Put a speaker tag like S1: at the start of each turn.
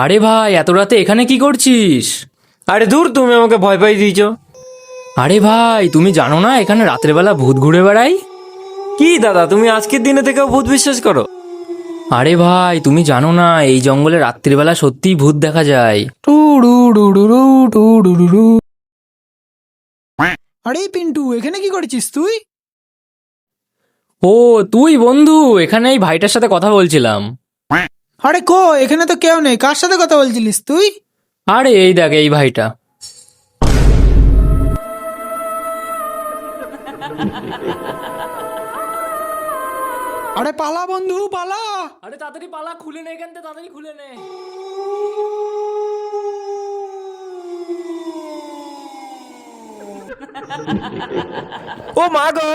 S1: আরে ভাই, এত রাতে এখানে কি করছিস?
S2: আরে দূর, তুমি আমাকে ভয় পাই দিয়েছো।
S1: আরে ভাই, তুমি জানো না এখানে রাতের বেলা ভূত ঘুরে বেড়ায়?
S2: কি দাদা, তুমি আজকের দিনে থেকেও ভূত বিশ্বাস করো?
S1: আরে ভাই, তুমি জানো না এই জঙ্গলে রাত্রিবেলা সত্যিই ভূত দেখা যায়।
S3: আরে পিন্টু, এখানে কি করছিস তুই?
S1: ও, তুই বন্ধু, এখানে এই ভাইটার সাথে কথা বলছিলাম।
S3: আরে এখানে তো কেউ নেই, কার সাথে কথা বলছিলিস তুই?
S1: আরে এই দেখ, এই ভাইটা।
S3: আরে পালা বন্ধু, পালা।
S1: আরে তাড়াতাড়ি পালা, খুলে নে এখান থেকে, তাড়াতাড়ি খুলে নে।
S2: ও মা গো!